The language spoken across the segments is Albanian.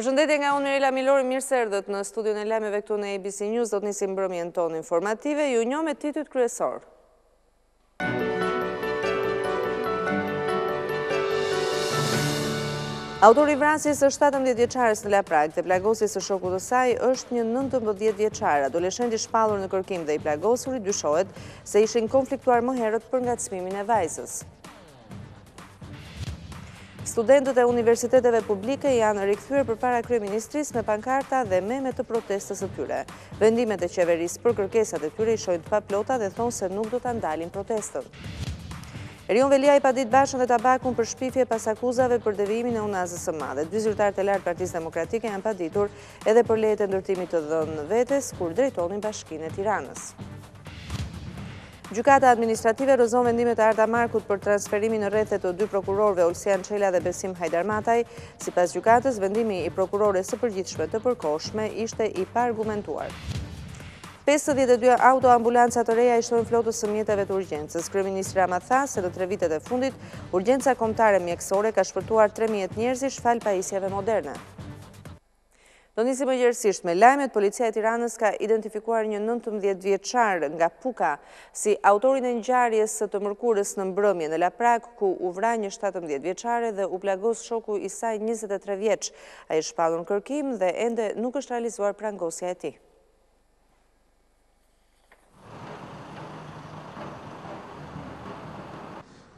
Përshëndetje nga unë Mirela Milori, mirë se erdhët në studion e lajmeve këtu në ABC News. Do të nisim mbrëmjen tonë informative, ju njoh me titujt kryesor. Autori i vrasjes së 17 vjeçares në Laprak dhe plagosjes së shokut të saj është një 19 vjeçar. Adoleshenti shpallur në kërkim dhe i plagosuri dyshohet se ishin konfliktuar më herët për ngacmimin e vajzës. Studentët e universiteteve publike janë rikthyer përpara kryeministrisë me pankarta dhe meme të protestës së tyre. Vendimet e qeverisë për kërkesat e tyre i shohin të paplota dhe thonë se nuk do ta ndalin protestën. Erion Velia i pa ditë Bashën dhe Tabakun për shpifje pas akuzave për devijimin e unazës së madhe. Dy zyrtarët e lartë Partisë Demokratike janë pa ditur edhe për lejet e ndërtimit të dhënë vetes kur drejtonin Bashkinë e Tiranës. Gjykata administrative rrëzon vendimet e Arta Markut për transferimin në rrethet të dy prokurorëve Olsian Çela dhe Besim Hajdarmataj. Sipas gjykatës, vendimi i prokurores së përgjithshme të përkohshme ishte i paargumentuar. 52 autoambulanca të reja i shtojnë flotës së mjeteve të urgjencës. Kryeministri Rama tha se në 3 vitet e fundit, urgjenca kombëtare mjekësore ka shpëtuar 13 njerëzish fal pajisjeve moderne. Do nisim mëngjesisht me lajmet. Policia e Tiranës ka identifikuar një 19 vjeçar nga Puka si autorin e ngjarjes së të mërkurës në mbrëmje në Laprak, ku u vra një 17 vjeçare dhe u plagos shoku i saj 23 vjeç. Ai është shpallur në kërkim dhe ende nuk është realizuar prangosja e tij.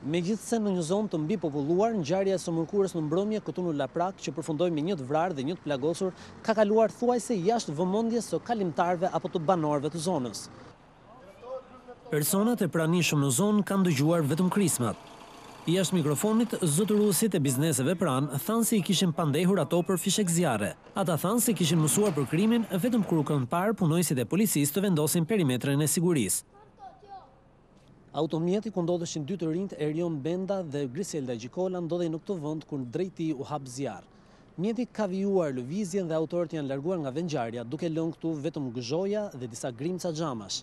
Megjithse në një zonë të mbi populluar, ngjarja e së mërkurës në mbrëmje këtu në Laprak, që përfundoi me një të vrarë dhe një të plagosur, ka kaluar thuajse jashtë vëmendjes së kalimtarëve apo të banorëve të zonës. Personat e pranishëm në zonë kanë dëgjuar vetëm krismat. Jashtë mikrofonit, zotëruesit e bizneseve pranë thanë se i kishin pandehur ato për fishek zjarre. Ata thanë se kishin mësuar për krimin vetëm kur u kanë parë punojësit e policisë të vendosin perimetrin e sigurisë. Automjeti ku ndodheshin dy të rinjt Erion Benda dhe Griselda Gjikola ndodhej në këtë vend kur drejt tij u hap zjarr. Mjeti ka vijuar lëvizjen dhe autorët janë larguar nga vendngjarja, duke lënë këtu vetëm gëzhoja dhe disa grimca xhamash.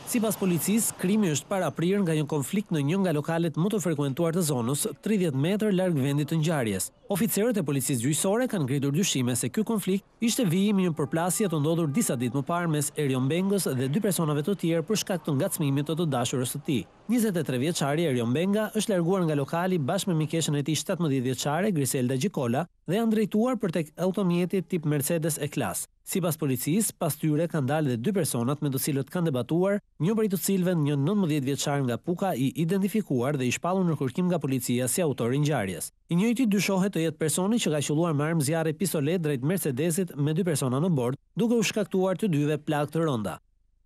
Sipas policisë, krimi është paraprirë nga një konflikt në një nga lokalet më të frekuentuar të zonës, 30 metër larg vendit të ngjarjes. Oficerët e policisë gjyqësore kanë ngritur dyshime se ky konflikt ishte vijimi i një përplasje të ndodhur disa ditë më parë mes Erion Bengës dhe dy personave të tjerë për shkak të ngacmimit të dashurës së tij. 23 vjeçari Erion Benga është larguar nga lokali bashkë me mikeshën e tij 17 vjeçare Griselda Gjikola dhe janë drejtuar për tek automjeti tip Mercedes E-Klas. Sipas policisë, pas tyre kanë dalë dhe dy personat me të cilët kanë debatuar, një prej të cilëve një 19 vjeçar nga Puka i identifikuar dhe i shpallur në kërkim nga policia si autor i ngjarjes. I njëjti dyshohet të jetë personi që ka qelluar me armë zjarre pistolet drejt Mercedesit me dy persona në bord, duke u shkaktuar të dyve plagë të rënda.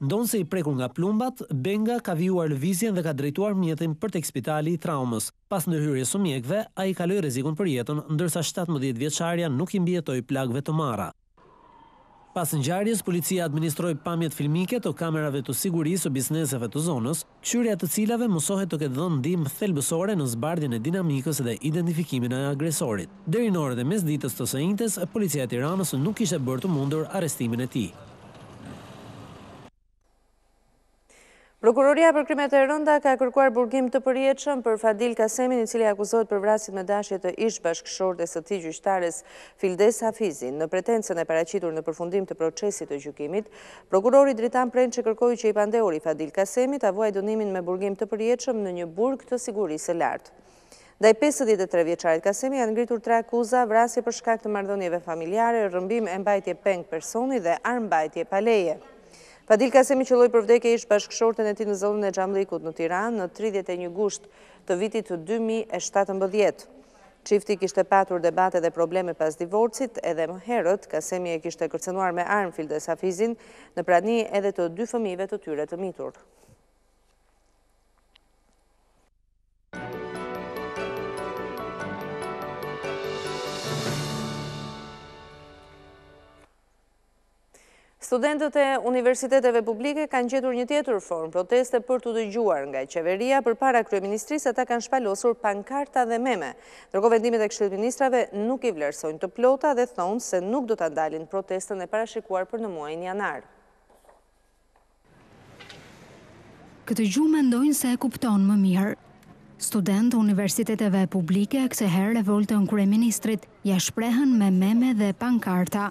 Ndonse i prekur nga plumbat, Benga ka vijuar lëvizjen dhe ka drejtuar mjetin për tek spitali i traumës. Pas ndërhyrjes së mjekëve, ai kaloi rrezikun për jetën, ndërsa 17 vjeçaria nuk i mbijetoi plagëve të marra. Pas ngjarjes, policia administroi pamjet filmike të kamerave të sigurisë së bizneseve të zonës, këshyrja të cilave mësohet të ketë dhënë ndihmë thelbësore në zbardhjen e dinamikës dhe identifikimin e agresorit. Deri në orët e mesditës të së njëjtës, policia e Tiranës nuk kishte bërë të mundur arrestimin e tij. Prokuroria për krimet e rënda ka kërkuar burgim të përjetshëm për Fadil Kasemin, i cili akuzohet për vrasjen me dashje të ish bashkëshortes së tij gjyqtares Fildes Hafizin. Në pretencën e paraqitur në përfundim të procesit të gjykimit, prokurori Dritan Prençi kërkoi që i pandehuri Fadil Kasemi ta vuajë dënimin me burgim të përjetshëm në një burg të sigurisë së lartë. Ndaj 53 vjeçarit Kasemi janë ngritur 3 akuza: vrasje për shkak të marrëdhënieve familjare, rrëmbim e mbajtje peng personi dhe armbajtje pa leje. Fadil Kasemi qelloi për vdekje ish bashkëshorten e tij në zonën e Xhamllikut në Tiranë në 31 gusht të vitit të 2017. Çifti kishte patur debate dhe probleme pas divorcit, edhe më herët Kasemi e kishte kërcënuar me armë Fildes Hafizin në prani edhe të 2 fëmijëve të tyre të mitur. Studentët e universiteteve publike kanë gjetur një tjetër formë proteste për të dëgjuar nga qeveria përpara kryeministrisë. Ata kanë shpalosur pankarta dhe meme. Ndërkohë vendimet e Këshillit të Ministrave nuk i vlerësojnë të plota dhe thonë se nuk do ta ndalin protestën e parashikuar për në muajin janar. Këtë gjuhë mendojnë se e kupton më mirë. Studentë universiteteve publike këtë herë revoltën kryeministrit ja shprehën me meme dhe pankarta.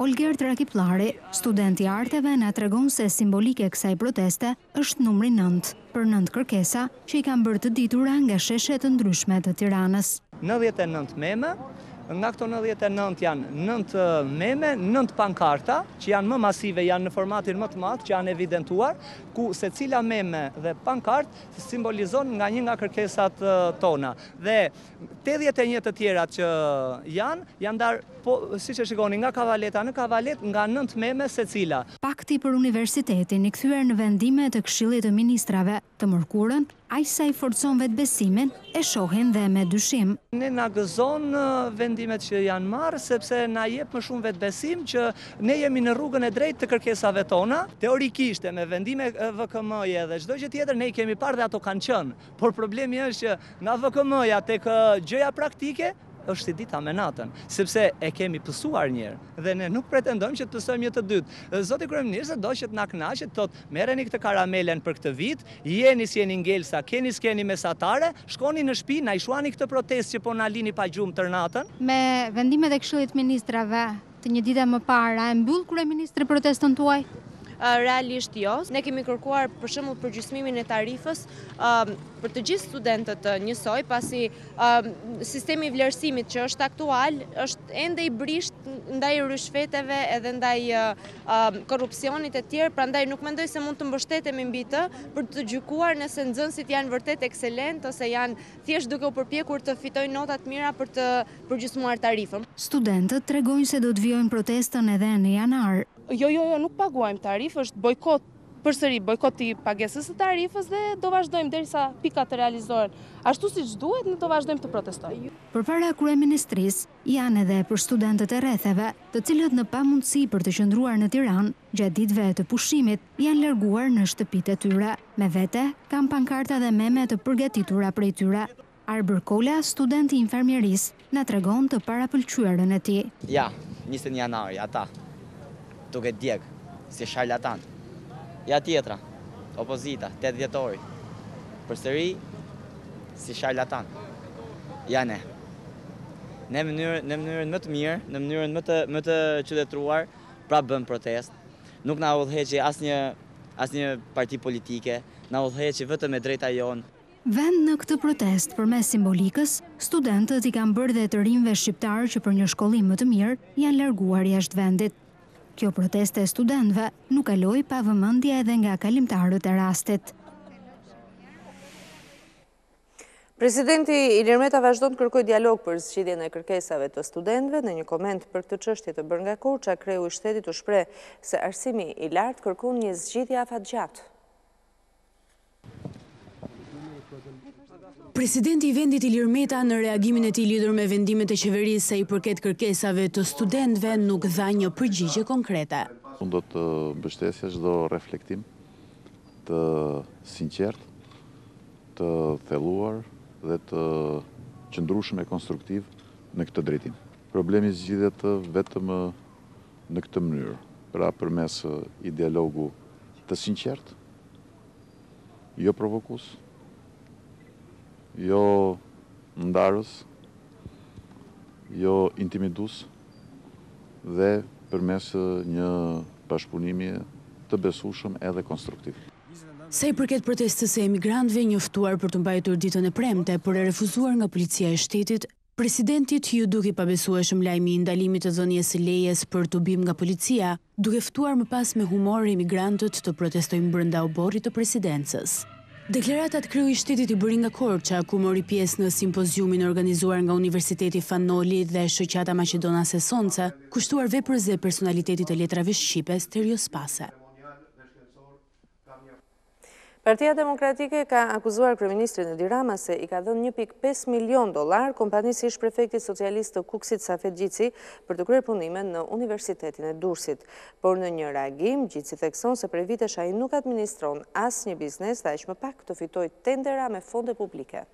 Olger Trakiplari, student i arteve, na tregon se simbolike kësaj proteste është numri 9, për 9 kërkesa që i kanë bërë të ditura nga sheshe të ndryshme të Tiranës. 99 meme. Nga këto 99 janë 9 meme, 9 pankarta, që janë më masive, janë në formatin më të madh, që janë evidentuar, ku secila meme dhe pankart simbolizon nga një nga kërkesat tona. Dhe 81 të tjerat që janë darë, siç e shikoni, nga kavaleta në kavalet, nga 9 meme secila. Pakti për universitetin i kthyer në vendime të Këshillit të Ministrave të mërkurën, aq sa i forcon vetbesimin, e shohin dhe me dyshim. Ne na gëzon vendimet që janë marrë, sepse na jep më shumë vetbesim që ne jemi në rrugën e drejtë të kërkesave tona. Teorikisht me vendime VKM-je dhe çdo gjë tjetër ne i kemi parë dhe ato kanë qenë, por problemi është që nga VKM-ja tek gjëja praktike është si dita me natën, sepse e kemi pësuar njërë dhe ne nuk pretendojmë që të pësojmë një të dytë. Zoti kryeminist do që të na kënaqet, thotë merreni këtë karamelen për këtë vit, jeni si jeni ngelsa, keni s'keni mesatare, shkoni në shtëpi, na i shuani këtë protestë që po na lini pa gjumë tërnatën. Me vendimet e Këshillit Ministrave të një dite më para, e mbyll kryeministri protestën tuaj? Realisht jo. Ne kemi kërkuar për shembull përgjysmimin e tarifës për të gjithë studentët njësoj, pasi sistemi i vlerësimit që është aktual është ende i brisht ndaj rishfeteve edhe ndaj korrupsionit e tjerë, prandaj nuk mendoj se mund të mbështetemi mbi të për të gjykuar nëse nxënësit janë vërtet ekselent ose janë thjesht duke u përpjekur të fitojnë nota të mira për të përgjysmuar tarifën. Studentët tregojnë se do të vijojnë protestën edhe në janar. Jo, nuk paguajmë tarifë, është bojkot, përsëri bojkot i pagesës së tarifës dhe do vazhdojmë derisa pikat të realizohen. Ashtu siç duhet, ne do vazhdojmë të protestojmë. Përpara kryeministrisë janë edhe për studentët e rretheve, të cilët në pamundësi për të qëndruar në Tiranë gjatë ditëve të pushimit janë larguar në shtëpitë e tyre. Me vete kanë pankarta dhe meme të përgatitura prej tyre. Arbër Kola, student i infermierisë, na tregon të parapëlqyerën e tij. Ja, 21 janari, ata duke djeg, si sharlatan. Ja tjetra, opozita, 8 dhjetori. Përsëri, si sharlatan. Ja ne. Ne në mënyrën më të mirë, në mënyrën më të qytetëruar, pra bëm protest. Nuk na udhëheqi asnjë parti politike, na udhëheqi vetëm me drejta jonë. Vend në këtë protest përmes simbolikës, studentët i kanë bërë dhe të rinjve shqiptarë që për një shkollim më të mirë janë larguar jashtë vendit. Kjo proteste e studentëve nuk kaloi pa vëmendje edhe nga kalimtarët e rastit. Presidenti Ilir Meta vazhdon të kërkojë dialog për zgjidhjen e kërkesave të studentëve. Në një koment për këtë çështje të bërë nga Korça, kreu i shtetit u shpreh se arsimi i lartë kërkon një zgjidhje afatgjatë. Presidenti i vendit Ilir Meta në reagimin e tij lidhur me vendimet e qeverisë sa i përket kërkesave të studentëve nuk dha një përgjigje konkrete. Unë do të mbështesja çdo reflektim të sinqert, të thelluar dhe të qëndrueshëm e konstruktiv në këtë drejtim. Problemi zgjidhet vetëm në këtë mënyrë, pra përmes i dialogu të sinqert, jo provokues, jo ndarës, jo intimidus dhe përmes një bashkëpunimi të besueshëm edhe konstruktiv. Sa i përket protestës së emigrantëve njoftuar për të mbajtur ditën e premte, por e refuzuar nga policia e shtetit, presidentit ju duke pabesueshëm lajmi i ndalimit të dhënies së lejes për tubim nga policia, duke ftuar më pas me humor emigrantët të protestojnë brenda oborrit të presidencës. Deklaratat kreu i shtetit i bëri nga Korça, ku mori pjesë në simpoziumin organizuar nga Universiteti Fanoli dhe Shoqata Maqedonase Sonca, kushtuar veprës dhe personalitetit të letrave shqipe Stereospase. Partia Demokratike ka akuzuar kryeministrin Edi Rama se i ka dhënë $1.5 milion kompanisë ish prefektit socialist të Kuksit Safet Gjitsi për të kryer punime në Universitetin e Durrësit. Por në një reagim, Gjitsi thekson se prej vitesh ai nuk administron asnjë biznes dhe aq më pak të fitojë tendera me fonde publike.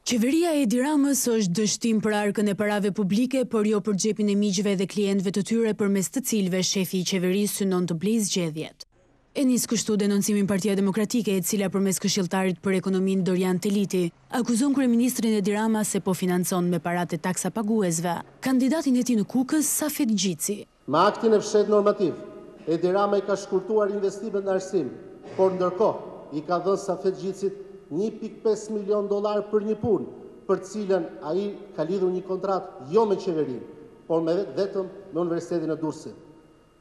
Qeveria e Edi Ramës është dështim për arkën e parave publike, por jo për xhepin e miqve dhe klientëve të tyre përmes të cilëve shefi i qeverisë synon të blejë zgjedhjet. E nis kështu denoncimin Partia Demokratike, e cila përmes këshilltarit për ekonominë Dorian Teliti akuzon kryeministrin Edi Rama se po financon me paratë e taksa paguesve kandidatin e tij në Kukës, Safet Gjitsi. Me aktin e fshet normativ, Edi Rama i ka shkurtuar investimet në arsim, por ndërkohë i ka dhënë Safet Gjitsit $1.5 milion për një punë, për cilën ai ka lidhur një kontratë jo me qeverinë, por vetëm me Universitetin e Durrësit.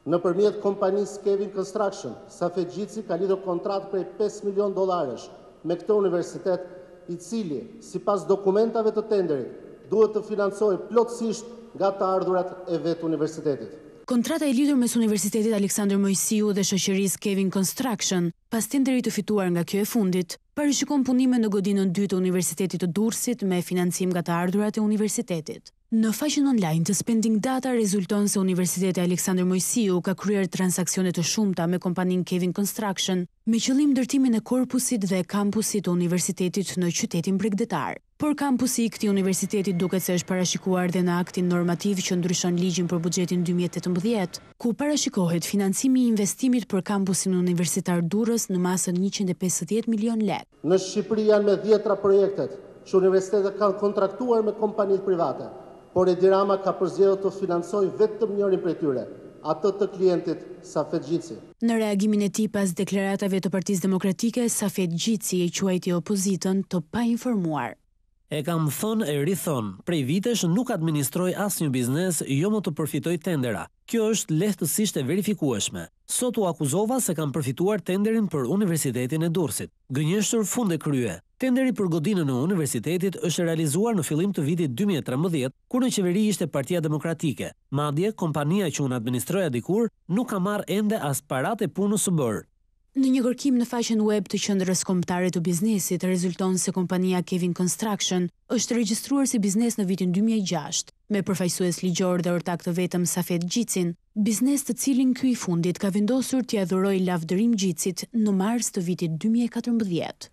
Nëpërmjet kompanisë Kevin Construction, Safet Gjitsi ka lidhur kontratë prej $5 milion me këtë universitet, i cili, sipas dokumentave të tenderit, duhet të financojë plotësisht nga të ardhurat e vetë universitetit. Kontrata e lidhur mes Universitetit Aleksandër Mojsiu dhe shoqërisë Kevin Construction, pas tenderit të fituar nga kjo e fundit, parashikon punime në godinën 2 të Universitetit të Durrësit me financim nga të ardhurat e universitetit. Në faqen online të Spending Data rezulton se Universiteti Aleksandër Mojsiu ka kryer transaksione të shumta me kompaninë Kevin Construction me qëllim ndërtimin e korpusit dhe kampusit të universitetit në qytetin bregdetar. Por kampusi i këtij universiteti duket se është parashikuar dhe në aktin normativ që ndryshon ligjin për buxhetin 2018, ku parashikohet financimi i investimit për kampusin universitar Durrës në masën 150 milion lekë. Në Shqipëri janë me 10 projektet që universitetet kanë kontraktuar me kompanitë private, por Edi Rama ka përzgjedhur të financojë vetëm njërin prej tyre, atë të klientit Safet Gjitsi. Në reagimin e tij pas deklaratave të Partisë Demokratike, Safet Gjitsi e quajti opozitën të painformuar. E kam thënë e rithon, prej vitesh nuk administroj asnjë biznes, jo më të përfitoj tendera. Kjo është lehtësisht e verifikueshme. Sot u akuzova se kam përfituar tenderin për Universitetin e Durrësit. Gënjeshtur fund e krye. Tenderi për godinën e universitetit është realizuar në fillim të vitit 2013, kur në qeveri ishte Partia Demokratike. Madje, kompania që unë administroja dikur nuk ka marrë ende as paratë e punës së bërë. Në një kërkim në faqen web të Qendrës Kombëtare të Biznesit, rezulton se kompania Kevin Construction është regjistruar si biznes në vitin 2006, me përfaqësues ligjor dhe ortak të vetëm Safet Gjitsin, biznes të cilin ky i fundit ka vendosur t'i adhurojë lavdërim Gjitsit në mars të vitit 2014.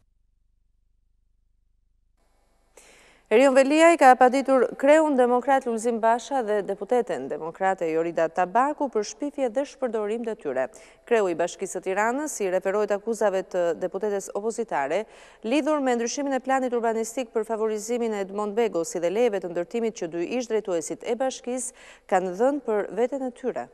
Erion Veliaj ka paditur kreun demokrat Lulzim Basha dhe deputeten demokrate Jorida Tabaku për shpifje dhe shpërdorim të tyre. Kreu i Bashkisë së Tiranës i referohet akuzave të deputetes opozitare lidhur me ndryshimin e planit urbanistik për favorizimin e Edmond Begosi dhe lejeve të ndërtimit që 2 ish-drejtuesit e bashkisë kanë dhënë për veten e tyre.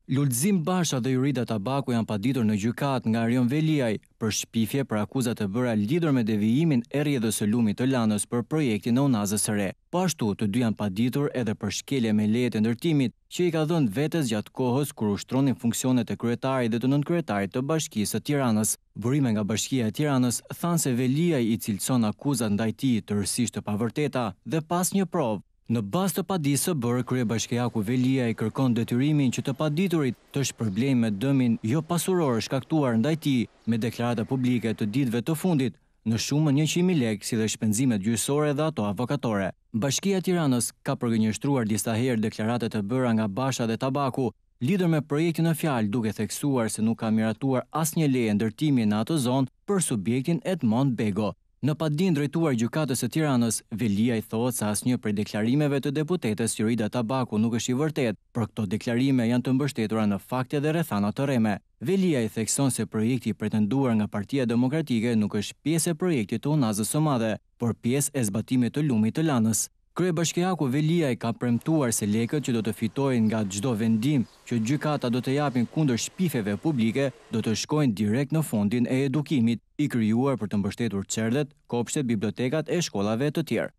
Lulzim Basha dhe Jorida Tabaku janë paditur në gjykat nga Erion Veliaj për shpifje për akuzat të bëra lidhur me devijimin e rrjedhës së lumit të Lanës për projektin e Unazës së Re. Po ashtu, të dy janë paditur edhe për shkelje me lejet e ndërtimit që i ka dhënë vetes gjatë kohës kur ushtronin funksionet e kryetarit dhe të nënkryetarit të Bashkisë së Tiranës. Burime nga Bashkia e Tiranës thanë se Veliaj i cilëson akuzat ndaj tij tërësisht të pavërteta dhe pas një provë. Në bazë të padisë së bërë, kryebashkiaku Veliaj kërkon detyrimin që të paditurit të shpërblejnë me dëmin jo pasuror shkaktuar ndaj tij me deklarata publike të ditëve të fundit në shumën 100.000 lekë si dhe shpenzimet gjyqësore dhe ato avokatore. Bashkia e Tiranës ka përgënjeshtruar disa herë deklaratat të bëra nga Basha dhe Tabaku lidhur me projektin në fjalë, duke theksuar se nuk ka miratuar asnjë leje ndërtimi në atë zonë për subjektin Edmond Bego. Në padin drejtuar gjykatës së Tiranës, Veliaj thotë se asnjë prej deklarimeve të deputetes Jorida Tabaku nuk është i vërtet, por këto deklarime janë të mbështetura në fakte dhe rrethana të rreme. Veliaj thekson se projekti i pretenduar nga Partia Demokratike nuk është pjesë e projektit të Unazës së Madhe, por pjesë e zbatimit të lumit të Lanës. Kryebashkiaku Veliaj ka premtuar se lekët që do të fitojnë nga çdo vendim që gjykata do të japin kundër shpifjeve publike do të shkojnë direkt në fondin e edukimit i krijuar për të mbështetur qerdet, kopshtet, bibliotekat e shkollave të tjerë.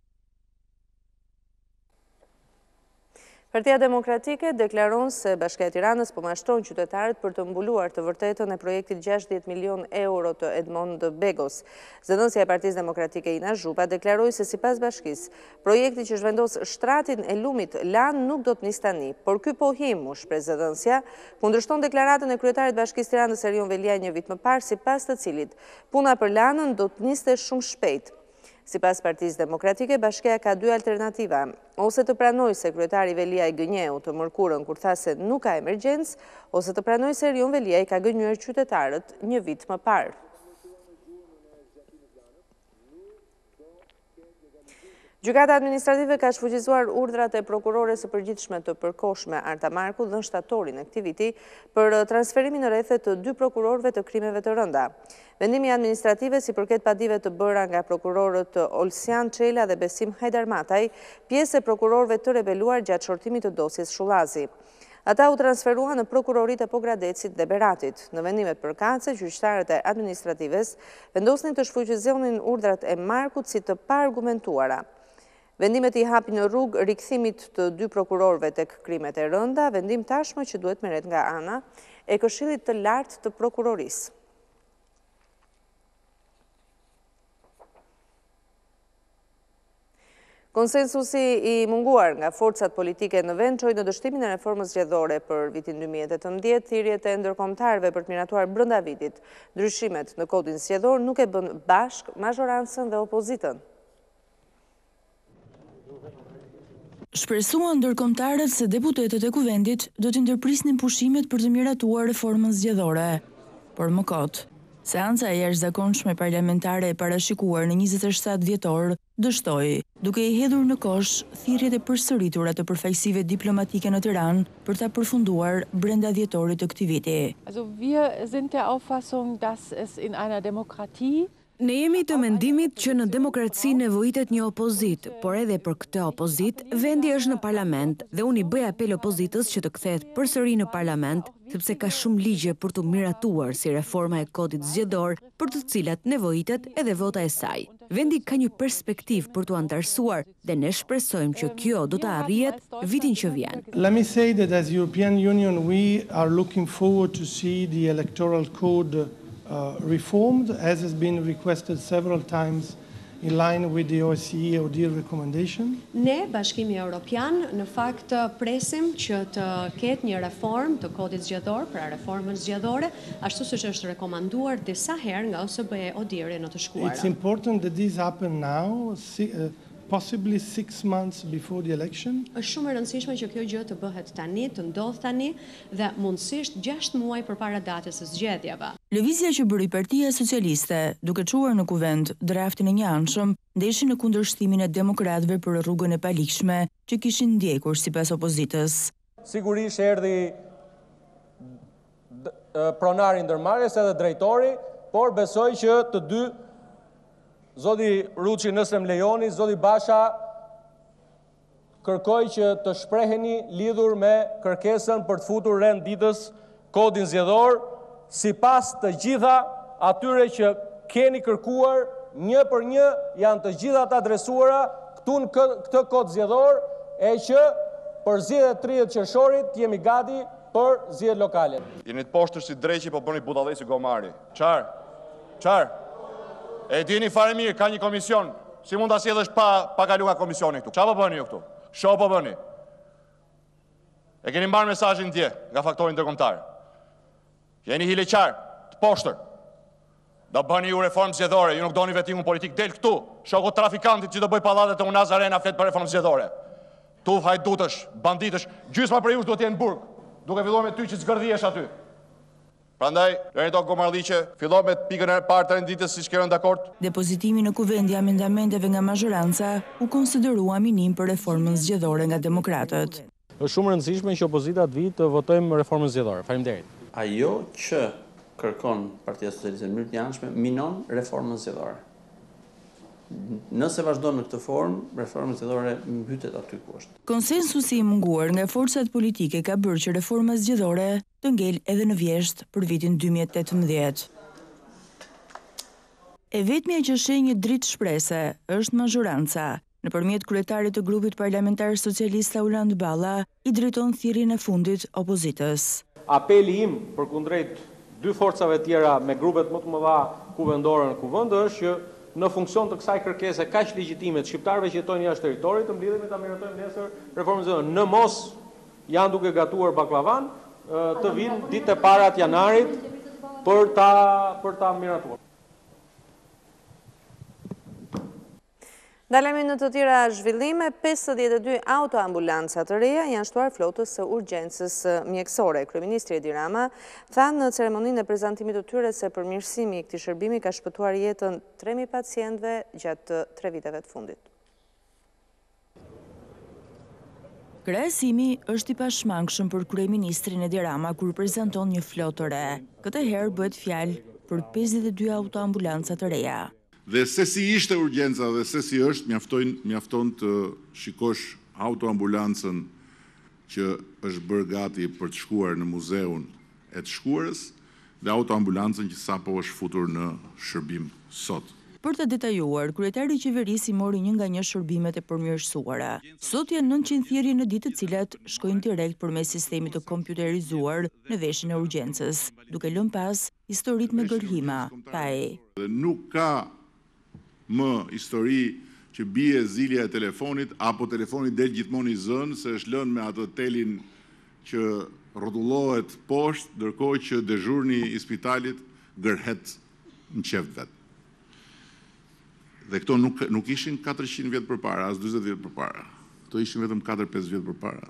Partia Demokratike deklaron se Bashkia e Tiranës po mashtron qytetarët për të mbuluar të vërtetën e projektit 60 milion euro të Edmond Begos. Zëdhënësja e Partisë Demokratike Ina Zhupa deklaroi se sipas bashkisë, projekti që zhvendos shtratin e lumit Lan nuk do të nis tani, por ky pohim, u shpreh zëdhënësja, kundërshton deklaratën e kryetarit Bashkisë Tiranës Erion Veliaj një vit më parë, sipas të cilit puna për Lanën do të niste shumë shpejt. Sipas Partisë Demokratike, bashkia ka 2 alternativa, ose të pranoj se kryetari Veliaj gënjeu të mërkurën kur tha se nuk ka emergjencë, ose të pranoj se Erion Veliaj ka gënjur qytetarët një vit më parë. Gjykata administrative ka shfuqizuar urdhrat e prokurores së përgjithshme të përkohshme Arta Marku dhe shtatorin e këtij viti për transferimin në rrethe të 2 prokurorëve të krimeve të rënda. Vendimi administrative si përket padive të bëra nga prokurorët Olsian Çela dhe Besim Hajdarmataj, pjesë e prokurorëve të rebeluar gjatë shortimit të dosjes Shullazi. Ata u transferuan në prokurorit e Pogradecit dhe Beratit. Në vendimet përkatëse, gjyqtarët e administratives vendosnin të shfuqizonin urdhrat e Markut si të paargumentuara. Vendimet i hapin në rrugë rikthimit të 2 prokurorëve tek krimet e rënda, vendim tashmë që duhet merret nga ana e Këshillit të Lartë të Prokurorisë. Konsensusi i munguar nga forcat politike në vend çoi në dështimin e reformës zgjedhore për vitin 2018, thirrjet e ndërkombëtarëve për të miratuar brenda vitit. Ndryshimet në kodin zgjedhor nuk e bën bashk mazhorancën dhe opozitën. Shpresuan ndërkombëtarët se deputetët e kuvendit do të ndërprisnin pushimet për të miratuar reformën zgjedhore. Por më kot, seanca e jashtëzakonshme parlamentare e parashikuar në 27 dhjetor dështoi, duke i hedhur në kosh thirrjet e përsëritura të përfaqësive diplomatike në Tiranë për ta përfunduar brenda dhjetorit të këtij viti. Also wir sind der Auffassung, dass es in einer Demokratie Ne jemi të mendimit që në demokraci nevojitet një opozit, por edhe për këtë opozit, vendi është në parlament dhe unë i bëj apel opozitës që të kthehet përsëri në parlament, sepse ka shumë ligje për të miratuar si reforma e kodit zgjedhor, për të cilat nevojitet edhe vota e saj. Vendi ka një perspektiv për të antarësuar dhe ne shpresojmë që kjo do të arrihet vitin që vjen. Let me say that as European Union we are looking forward to see the electoral code reformed, as has been requested several times in line with the OSCE ODIHR recommendation. Ne, Bashkimi Evropian, në fakt presim që të ketë një reform të kodit zgjedhor, pra reformën zgjedhore, ashtu siç është rekomanduar disa herë nga OSBE ODIHR në të shkuara. It's important that this happen now, possibly 6 months before the election. Është shumë e rëndësishme që kjo gjë të bëhet tani, të ndodh tani dhe mundësisht 6 muaj përpara datës së zgjedhjeve. Lëvizja që bëri Partia Socialiste, duke çuar në kuvend draftin e një anshëm, ndeshin në kundërshtimin e demokratëve për rrugën e palikshme që kishin ndjekur sipas opozitës. Sigurisht erdhi pronari ndërmarrjes edhe drejtori, por besoj që të dy Zoti Ruçi nëse më lejoni, Zoti Basha kërkoj që të shpreheni lidhur me kërkesën për të futur rend ditës kodin zgjedhor, sipas të gjitha atyre që keni kërkuar një për një, janë të gjitha të adresuara këtu në këtë kod zgjedhor, e që për zgjedhjet 30 qershorit jemi gati për zgjedhjet lokale. Jeni të poshtër si dreqi, po bëni budallë si gomari. Çfarë? E dini fare mirë, ka një komision. Si mund ta sjellësh pa kalu nga komisioni këtu? Çfarë po bëni ju këtu? Shoh po bëni. E keni mbarë mesazhin dje nga faktori ndërkombëtar. Jeni hileqar, të poshtër. Do bëni ju reformë zgjedhore, ju nuk doni vetimun politik, del këtu. Shoku trafikantit që do bëj pallatet të Unaz Arena flet për reformë zgjedhore. Tu hajdutësh, banditësh, gjysma për ju duhet të jenë në burg. Duke filluar me ty që zgërdhiesh aty. Prandaj, Lëreto Gomarliqe, fillon me pikën e parë të renditës siç kemi dakord. Depozitimi në kuvend i amendamenteve nga mazhoranca u konsiderua minim për reformën zgjedhore nga demokratët. Është shumë rëndësishme që opozita të vijë të votojmë reformën zgjedhore. Faleminderit. Ajo që kërkon Partia Socialiste në mënyrë të jashtme minon reformën zgjedhore. Nëse vazhdon në këtë formë, reforma zgjedhore mbytet aty ku është. Konsensusi i munguar nga forcat politike ka bërë që reforma zgjedhore të ngel edhe në vjesht për vitin 2018. E vetmja që sheh një dritë shprese është mazhoranca. Nëpërmjet kryetarit të grupit parlamentar socialist Auland Balla, i drejton thirrjen e fundit opozitës. Apeli im përkundrejt dy forcave tjera me grupet më të mëdha kuvendore në kuvend është që në funksion të kësaj kërkese kaq legjitime të shqiptarëve që jetojnë jashtë territorit, të mbledhemi ta miratojmë nesër reformën zgjedhore. Në mos janë duke gatuar baklavan, të vinë ditë e para të janarit për ta miratuar. Dalemi në të tjera zhvillime, 52 autoambulanca të reja janë shtuar flotës së urgjencës mjekësore. Kryeministri Edi Rama thanë në ceremoninë e prezantimit të tyre se përmirësimi i këtij shërbimi ka shpëtuar jetën 3.000 pacientëve gjatë 3 viteve të fundit. Krahasimi është i pashmangshëm për kryeministrin Edi Rama kur prezanton një flotë të re. Këtë herë bëhet fjalë për 52 autoambulanca të reja. Dhe se si ishte urgjenca dhe se si është, mjafton të shikosh autoambulancën që është bërë gati për të shkuar në muzeun e të shkuarës dhe autoambulancën që sapo është futur në shërbim sot. Për të detajuar, kryetari i qeverisë mori një nga një shërbimet e përmirësuara. Sot janë 900 thirrje në ditë të cilat shkojnë direkt përmes sistemit të kompjuterizuar në veshin e urgjencës, duke lënë pas historitë me gërhima, tha ai. Nuk ka më histori që bie zilja e telefonit apo telefoni del gjithmonë i zënë se është lënë me atë telin që rrotullohet poshtë, ndërkohë që dezhurni i spitalit gërhet në qeft vet. Dhe këto nuk ishin 400 vjet përpara, as 40 vjet përpara. Këto ishin vetëm 4-5 vjet përpara.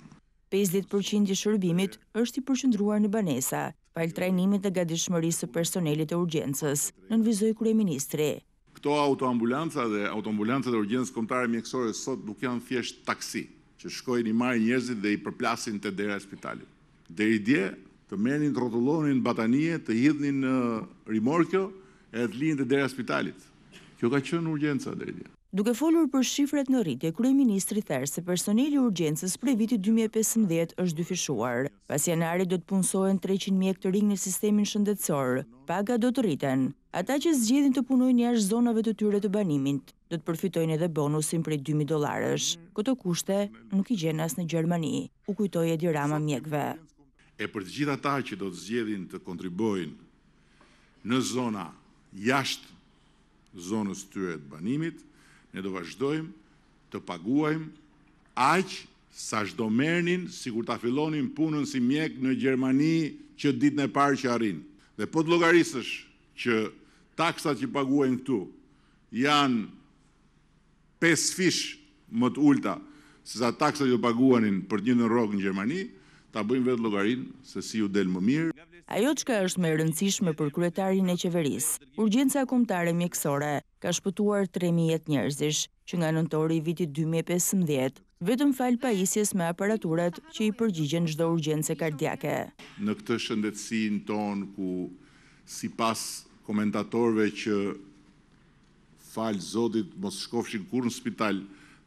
50% i shërbimit është i përqendruar në banesa, palë trajnimit dhe gatishmërisë së personelit e urgjencës, nënvizoi kryeministri. Këto autoambulanca dhe autoambulancat e urgjencës kombëtare mjekësore sot nuk janë thjesht taksi, që shkojnë i marrin njerëzit dhe i përplasin te dera e spitalit. Deri dje të merrnin, të rrotullonin batanie, të hidhnin në rimorkjo e të linë te dera e spitalit. Kjo ka qenë urgjenca deri dje. Duke folur për shifrat në rritje, kryeministri therë se personeli i urgjencës prej vitit 2015 është dyfishuar. Pas janarit do të punësohen 300 mjek të rinj në sistemin shëndetësor. Paga do të rriten. Ata që zgjedhin të punojnë jashtë zonave të tyre të banimit do të përfitojnë edhe bonusin prej $2.000. Këto kushte nuk i gjen as në Gjermani, u kujtoi Edi Rama mjekëve. E për të gjithë ata që do të zgjedhin të kontribuojnë në zona jashtë zonës tyre të banimit, ne do vazhdojmë të paguajmë aq sa çdo merrnin sikur ta fillonin punën si mjek në Gjermani që ditën e parë që arrin. Dhe po të llogarisësh që taksat që paguajnë këtu janë 5 fish më të ulta se sa taksat që paguanin për një në rrogë në Gjermani, ta bëjmë vetë llogarinë se si ju del më mirë. Ajo çka është më e rëndësishme për kryetarin e qeverisë, urgjenca kombëtare mjekësore ka shpëtuar 3.000 jetë njerëzish që nga nëntori i vitit 2015, vetëm fal pajisjes me aparaturat që i përgjigjen çdo urgjencë kardiake. Në këtë shëndetësinë tonë ku sipas komentatorëve që fal Zotit mos shkofshin kurrë në spital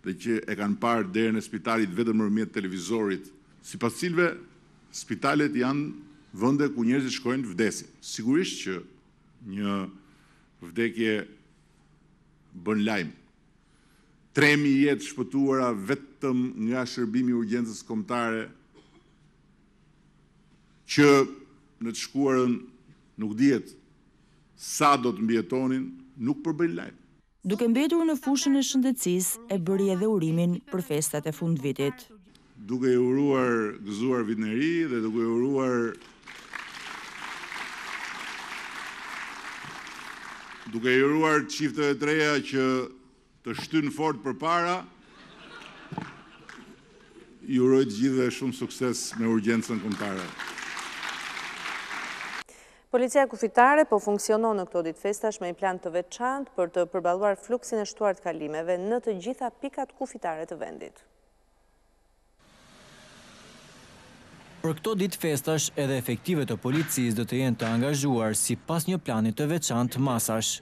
dhe që e kanë parë derën e spitalit vetëm nëpërmjet televizorit, sipas cilëve spitalet janë vende ku njerëzit shkojnë vdesin. Sigurisht që një vdekje bën lajm. 3.000 jetë shpëtuara vetëm nga shërbimi i urgjencës kombëtare që në të shkuarën nuk dihet sa do të mbjetonin, nuk përbën lajm. Duke mbetur në fushën e shëndetësisë, e bëri edhe urimin për festat e fundvitit. Duke i uruar gëzuar vit në ri dhe duke i uruar çifteve të reja që të shtynë fort përpara, i uroj të gjithëve shumë sukses me urgjencën kombëtare. Policia kufitare po funksionon në këto ditë festash me një plan të veçantë për të përballuar fluksin e shtuar të kalimeve në të gjitha pikat kufitare të vendit. Për këto ditë festash, edhe efektive të policisë do të jenë të angazhuar sipas një plani të veçantë masash.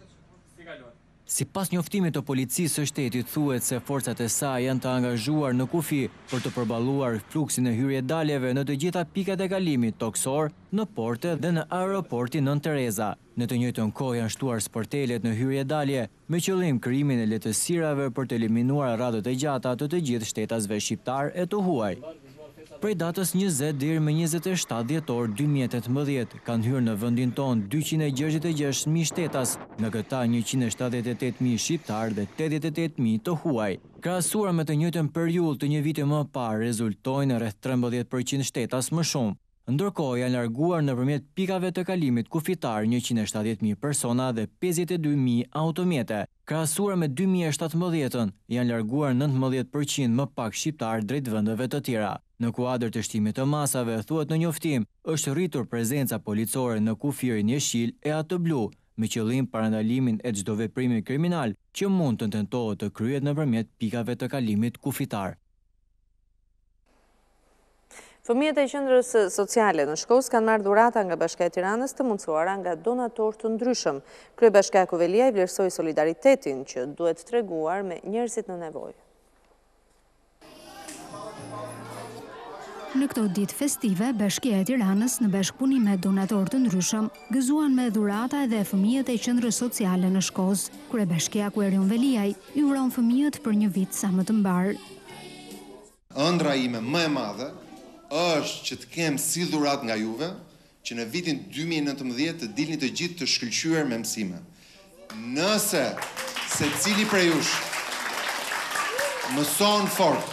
Sipas njoftimit të policisë së shtetit thuhet se forcat e saj janë të angazhuar në kufi për të përballuar fluksin e hyrje-daljeve në të gjitha pikat e kalimit toksor, në porte dhe në aeroportin Nën Tereza. Në të njëjtën kohë janë shtuar sportelet në hyrje-dalje me qëllim krijimin e lehtësirave për të eliminuar radhët e gjata të të gjithë shtetasve shqiptar e të huaj. Prej datës 20 deri më 27 dhjetor 2018 kanë hyrë në vendin tonë 266.000 shtetas, në këta 178.000 shqiptar dhe 88.000 të huaj. Krahasuar me të njëjtën periudhë të një viti më parë, rezultojnë rreth 13% shtetas më shumë. Ndërkohë janë larguar nëpërmjet pikave të kalimit kufitar 170.000 persona dhe 52.000 automjete. Krahasuar me 2017-ën, janë larguar 19% më pak shqiptar drejt vendeve të tjera. Në kuadër të shtimit të masave, thuhet në njoftim, është rritur prezenca policore në kufirin jeshil e atë blu, me qëllim parandalimin e çdo veprimi kriminal që mund të tentohet të kryhet nëpërmjet pikave të kalimit kufitar. Fëmijët e qendrës sociale në Shkodër kanë marrë dhurata nga Bashkia e Tiranës të mundësuara nga donatorë të ndryshëm. Kryebashkiaku Veliaj vlerësoi solidaritetin që duhet treguar me njerëzit në nevojë. Në këto ditë festive, Bashkia e Tiranës në bashkëpunim me donatorë të ndryshëm gëzuan me dhurata edhe fëmijët e qendrës sociale në Shkodër. Kryebashkiaku Veliaj i uron fëmijët për një vit sa më të mbar. Ëndra ime më e madhe është që të kem si dhurat nga juve, që në vitin 2019 të dilni të gjithë të shkëlqyer me mësime. Nëse secili prej jush mëson fort,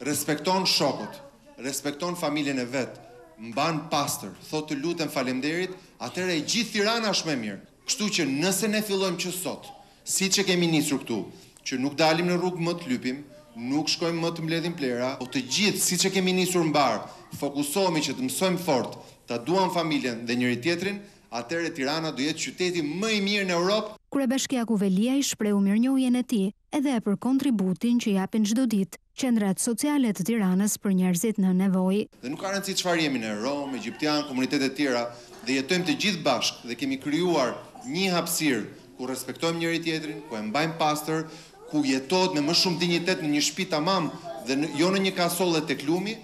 respekton shokët, respekton familjen e vet, mban pastër, thotë të lutem faleminderit, atëherë e gjithë Tirana është më mirë. Kështu që nëse ne fillojmë që sot, siç e kemi nisur këtu, që nuk dalim në rrugë më të lypim, nuk shkojmë më të mbledhim plera, o të gjithë, siç e kemi nisur mbar, fokusohemi që të mësojmë fort, ta duam familjen dhe njëri tjetrin, atëherë Tirana do jetë qyteti më i mirë në Europë. Kryebashkiaku Veliaj shprehu mirënjohjen e tij edhe për kontributin që japin çdo ditë qendrat sociale të Tiranës për njerëzit në nevojë. Dhe nuk ka rëndësi çfarë jemi ne, rom, egjiptian, komunitete të tjera, dhe jetojmë të gjithë bashkë dhe kemi krijuar një hapësirë ku respektojmë njëri tjetrin, ku e mbajmë pastër, ku jetohet me më shumë dinjitet në një shtëpi tamam dhe jo në një kasolle tek lumi,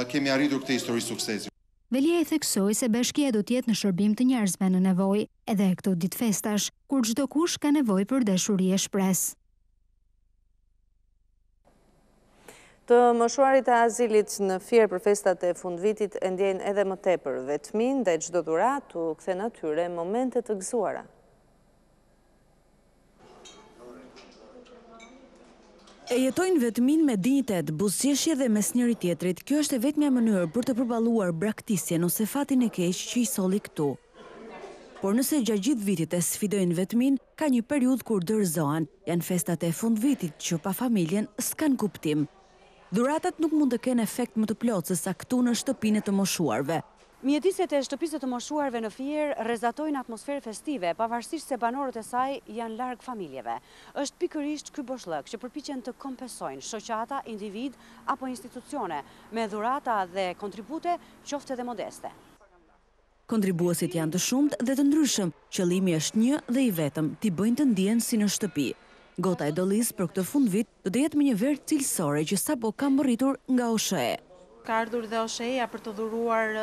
kemi arritur këtë histori suksesi. Veliaj theksoi se bashkia do të jetë në shërbim të njerëzve në nevojë, edhe këto ditë festash, kur çdo kush ka nevojë për dashuri e shpresë. Të moshuarit e azilit në Fier për festat e fundvitit e ndjejnë edhe më tepër vetmin dhe çdo dhuratë u kthen atyre momente të gëzuara. E jetojnë vetmin me dinjitet, buzëqeshje dhe mes njëri tjetrit. Kjo është e vetmja mënyrë për të përballuar braktisjen ose fatin e keq që i solli këtu. Por nëse gjatë gjithë vitit e sfidojnë vetmin, ka një periudhë kur dorëzohen. Janë festat e fundvitit që pa familjen s'kan kuptim. Dhuratat nuk mund të kenë efekt më të plotë se sa këtu në shtëpinë të moshuarve. Mjediset e shtëpisë të moshuarve në Fier rrezatojnë atmosferë festive, pavarësisht se banorët e saj janë larg familjeve. Është pikërisht ky boshllëk që përpiqen të kompensojnë shoqata, individ apo institucione me dhurata dhe kontribute, qoftë edhe modeste. Kontribuesit janë të shumtë dhe të ndryshëm. Qëllimi është një dhe i vetëm, t'i bëjnë të ndihen si në shtëpi. Gota e dollis për këtë fundvit do të jetë me një verë cilësore që sapo ka mbërritur nga OSHE. Ka ardhur dhe OSHE-ja për të dhuruar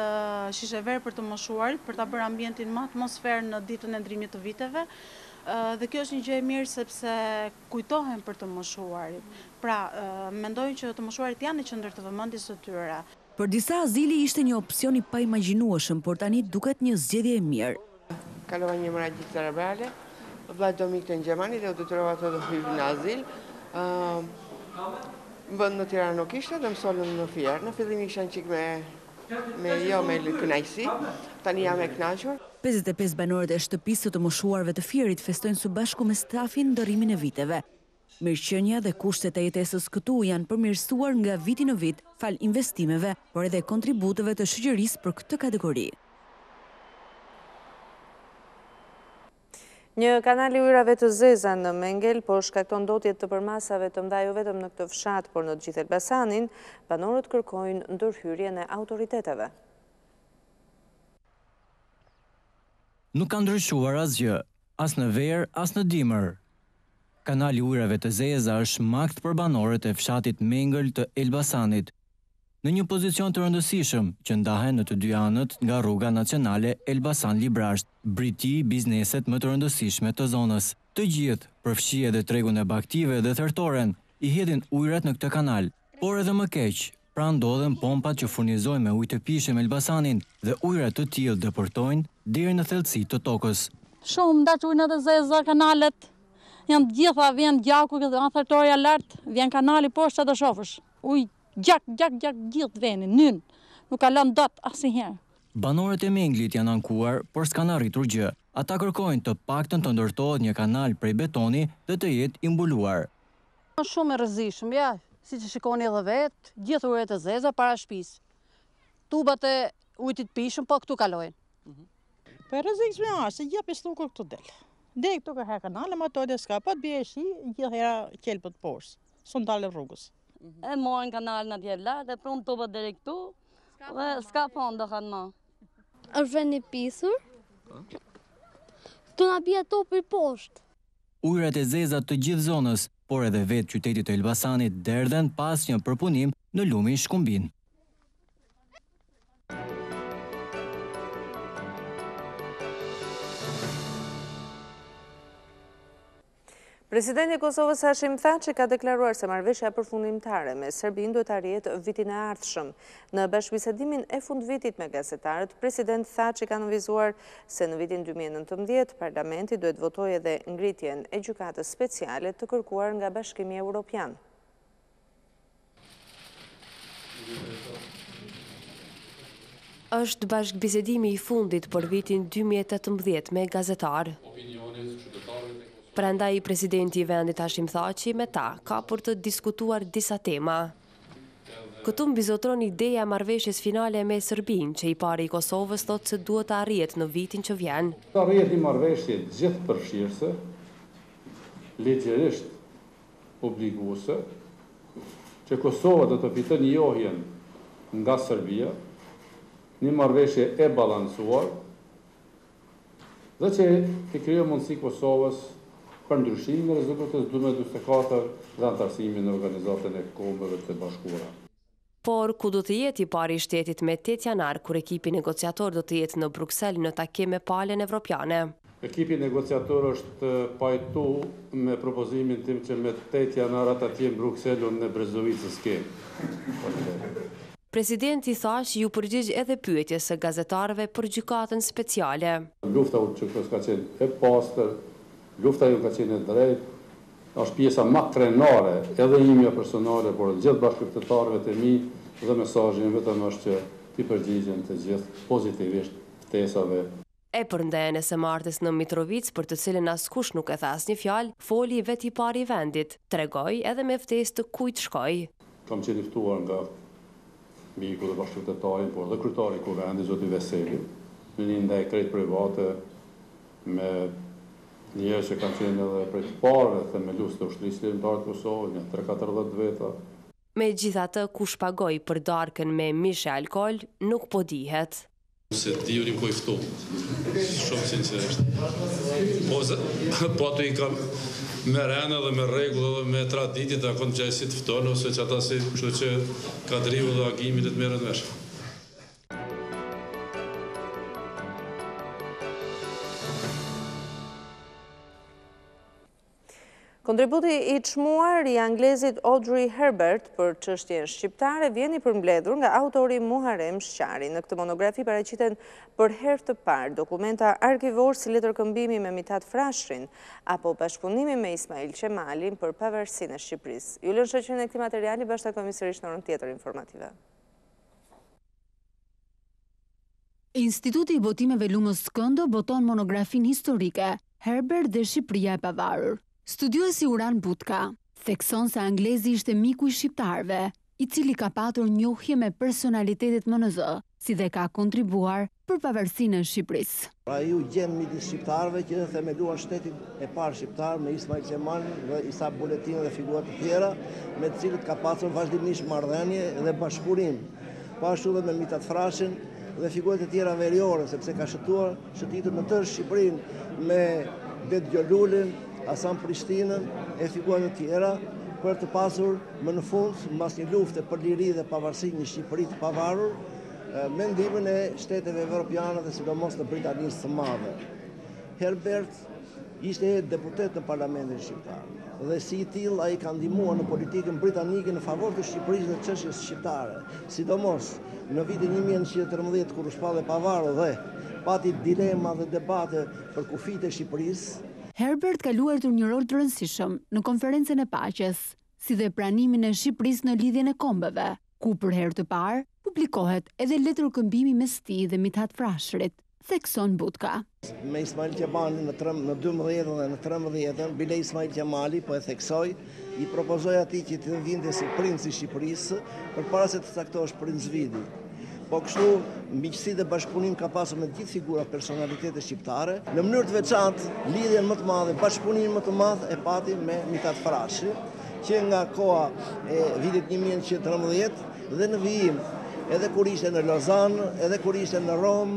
shishe verë për të moshuarit, për ta bërë ambientin më atmosferë në ditën e ndrimit të viteve. Dhe kjo është një gjë e mirë sepse kujtohen për të moshuarit. Pra, mendojnë që të moshuarit janë në qendër të vëmendjes së tyre. Për disa azili ishte një opsion i paimagjinueshëm, por tani duket një zgjedhje e mirë. Kalova një hemorragjik cerebrale, vllai do mikte në Gjermani dhe u detyrova të hyj në azil. Vend në Tiranë nuk ishte dhe më solën në Fier. Në fillim isha një qik me kënaqësi, tani jam e kënaqur. 55 banorët e shtëpisë të moshuarve të Fierit festojnë së bashku me stafin ndërrimin e viteve. Mirëqenia dhe kushtet e jetesës këtu janë përmirësuar nga viti në vit, fal investimeve, por edhe kontributeve të shoqërisë për këtë kategori. Një kanal i ujrave të zeza në Mengel, po shkakton ndotjet të përmasave të mëdha jo vetëm në këtë fshat, por në të gjithë Elbasanin, banorët kërkojnë ndërhyrjen e autoriteteve. Nuk ka ndryshuar asgjë, as në verë, as në dimër. Kanali i ujrave të zeza është makt për banorët e fshatit Mengel të Elbasanit, në një pozicion të rëndësishëm që ndahen në të dy anët nga rruga nacionale Elbasan-Librasht, briti bizneset më të rëndësishme të zonës. Të gjithë, përfshi edhe tregun e baktive dhe thertoren, i hedhin ujrat në këtë kanal, por edhe më keq, pra ndodhen pompat që furnizojnë me ujë të pishëm Elbasanin dhe ujrat të tillë depërtojnë deri në thellësi të tokës. Shumë ndaqujnë edhe zeza kanalet, janë gjitha, vjen gjaku, janë thertoria lart, vjen kanali poshtë të shofësh. Ujë gjak gjithë venin, nyn, nuk ka lënë dot asnjëherë. Banorët e Menglit janë ankuar, por s'kan arritur gjë. Ata kërkojnë të paktën të ndërtohet një kanal prej betoni dhe të jetë i mbuluar. Shumë e rrezikshëm, ja, siç e shikoni edhe vetë, gjithë ujët e zeza para shtëpisë. Tubat e ujit të pishëm po këtu kalojnë. Po e rrezikshme është, se jepi stukur këtu del. Deri këtu ka kanale, ma to dhe s'ka, po të bie shi, gjithë hera qelpët poshtë. S'u ndalë rrugës. E mojnë kanalin atje lart, e pron tubat deri këtu. S'ka fonda kanë ma. Është vend i pisur? Të na bie topi poshtë. Ujërat e zeza të gjithë zonës, por edhe vetë qytetit të Elbasanit derdhen pas një përpunim në lumin Shkumbin. Presidenti i Kosovës Hashim Thaçi ka deklaruar se marrëveshja përfundimtare me Serbinë duhet arrihet vitin e ardhshëm. Në bashkëbisedimin e fundvitit me gazetarët, President Thaçi ka nënvizuar se në vitin 2019 Parlamenti duhet votojë edhe ngritjen e gjykatës speciale të kërkuar nga Bashkimi Evropian. Është bashkëbisedimi i fundit për vitin 2018 me gazetarë. Prandaj presidenti i vendit Hashim Thaçi me ta ka për të diskutuar disa tema. Këtu mbizotron ideja marrëveshjes finale me Serbinë, që i pari i Kosovës thotë se duhet të arrihet në vitin që vjen. Të arrihet një marrëveshje gjithëpërfshirëse, ligjërisht obliguese, që Kosova do të fitojë njohjen nga Serbia, një marrëveshje e balancuar, dhe që të krijojë mundësi Kosovës për ndryshimin e rezultatës 2024 dhe antarësimin në Organizatën e Kombeve të Bashkuara. Por ku do të jetë i pari i shtetit me 8 janar, kur ekipi negociator do të jetë në Bruksel në takim me palën evropiane? Ekipi negociator është pajtu me propozimin tim që me 8 janar ata të jenë Bruksel në Brezovicë s'kem. Presidenti thash ju përgjigj edhe pyetjes së gazetarëve për gjykatën speciale. Lufta që ka qenë e pastër, lufta ju ka qenë e drejtë, është pjesa më krenare, edhe imja personale, por gjithë bashkëpunëtorëve të mi, dhe mesazhi vetëm është që ti përgjigjen të gjithë pozitivisht ftesave. E përndajën e së martës në Mitrovic, për të cilën askush nuk e tha asnjë fjalë, foli vetë i pari i vendit, tregoi edhe me ftesë të kujt shkoi. Kam qenë i ftuar nga miku dhe bashkëpunëtori, por dhe kryetari i kuvendit zoti Veseli, në një ndaj krejt private me njerëz që kanë qenë edhe prej të parë themelues të ushtrisë ligjore të Kosovës, një 3-14 veta. Megjithatë, kush pagoi për darkën me mish e alkool nuk po dihet. Se ti urim po i ftu, shumë sinqerisht. Po ato i kam me rene dhe me regull dhe me traditit, akon që e si të ftonë, ose që ata si, kështu që kadriu dhe agimit e të merën vesh. Kontributi i çmuar i anglezit Audrey Herbert për çështjen shqiptare vjen i përmbledhur nga autori Muharrem Shqari. Në këtë monografi paraqiten për herë të parë dokumenta arkivor si letërkëmbimi me Mithat Frashrin apo bashkëpunimi me Ismail Qemalin për pavarësinë e Shqipërisë. Ju lën shoqërinë e këtij materiali bashkëtakojmë sërish në orën tjetër informative. Instituti i botimeve Lumës Skëndo boton monografin historike Herbert dhe Shqipëria e pavarur. Studiuesi Uran Butka thekson se anglezi ishte miku i shqiptarëve, i cili ka patur njohje me personalitetet MNZ, si dhe ka kontribuar për pavarësinë e Shqipërisë. Pra ju gjen midis shqiptarëve që themeluan shtetin e parë shqiptar me Ismail Qemalin dhe Isa Buletin dhe figura të tjera, me të cilët ka pasur vazhdimisht marrëdhënie dhe bashkëpunim. Po ashtu dhe me Mithat Frashrin dhe figurat e tjera veriore, sepse ka shëtitur në tërë Shqipërinë me Det Gjolulin, Hasan Prishtinën e figurat të tjera, për të pasur më në fund, mbas një lufte për liri dhe pavarësi një Shqipëri të pavarur, me ndihmën e shteteve evropiane dhe sidomos të Britanisë së Madhe. Herbert ishte deputet në Parlamentin shqiptar dhe si i tillë ai ka ndihmuar në politikën britanike në favor të Shqipërisë dhe çështjes shqiptare, sidomos në vitin 1913 kur u shpallë pavarur dhe pati dilema dhe debate për kufijtë e Shqipërisë. Herbert ka luajtur një rol të rëndësishëm në konferencën e paqes, si dhe pranimin e Shqipërisë në lidhjen e kombeve, ku për herë të parë publikohet edhe letërkëmbimi mes tij dhe Mithat Frashrit, thekson Butka. Me Ismail Qemalin në 12 dhe në 13, bile Ismail Qemali, po e theksoj, i propozoi atij që të vinte si princ i Shqipërisë përpara se të caktohesh princ vidi. Po kështu, miqësi dhe bashkëpunim ka pasur me gjithë figurat personalitete shqiptare. Në mënyrë të veçantë, lidhjen më të madhe, bashkëpunimin më të madh e pati me Mithat Frashrin, që nga koha e vitit 1913 dhe në vijim edhe kur ishte në Lausanne, edhe kur ishte në Rom,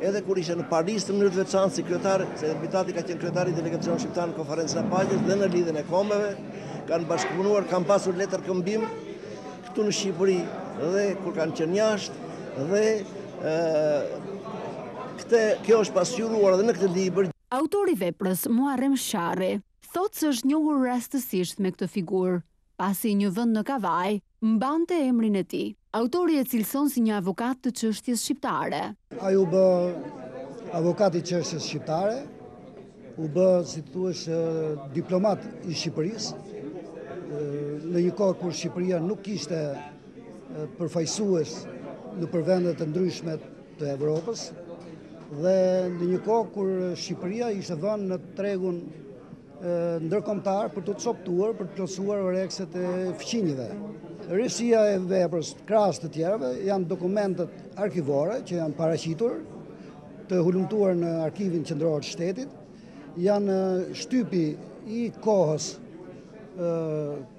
edhe kur ishte në Paris të mënyrë të veçantë si kryetar, se deputati ka qenë kryetari i delegacionit shqiptar në konferencën e paqes dhe në lidhjen e kombeve, kanë bashkëpunuar, kanë pasur letër këmbim këtu në Shqipëri dhe kur kanë qenë jashtë dhe kjo është pasqyruar edhe në këtë libër. Autori veprës Muharrem Sharri thotë se është njohur rastësisht me këtë figurë, pasi një vend në Kavaj mbante emrin e tij. Autori e cilëson si një avokat të çështjes shqiptare. Ai u bë avokat i çështjes shqiptare, u bë, si thuash, diplomat i Shqipërisë, në një kohë kur Shqipëria nuk kishte përfaqësues në vendet e ndryshme të Evropës, dhe në një kohë kur Shqipëria ishte vënë në tregun ndërkombëtar për të coptuar, për të plotësuar orekset e fqinjve. Rësia e veprës krahas të tjerëve janë dokumentet arkivore që janë paraqitur, të hulumtuar në Arkivin Qendror të Shtetit, janë shtypi i kohës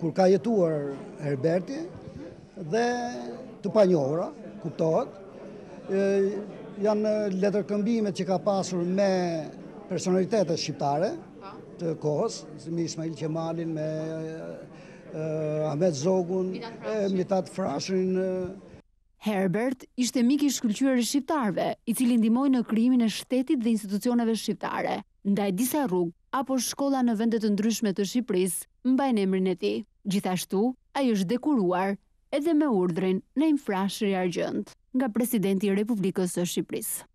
kur ka jetuar Herberti dhe të panjohura, kuptohet, janë letërkëmbimet që ka pasur me personalitetet shqiptare të kohës, me Ismail Qemalin, me Ahmet Zogun, Mitat Frashrin. Herbert ishte mik i shkëlqyer i shqiptarëve, i cili ndihmoi në krijimin e shtetit dhe institucioneve shqiptare. Ndaj disa rrugë apo shkolla në vende të ndryshme të Shqipërisë mbajnë emrin e tij. Gjithashtu, ai është dekoruar edhe me urdhrin Nejm Frashëri Argjend nga presidenti i Republikës së Shqipërisë.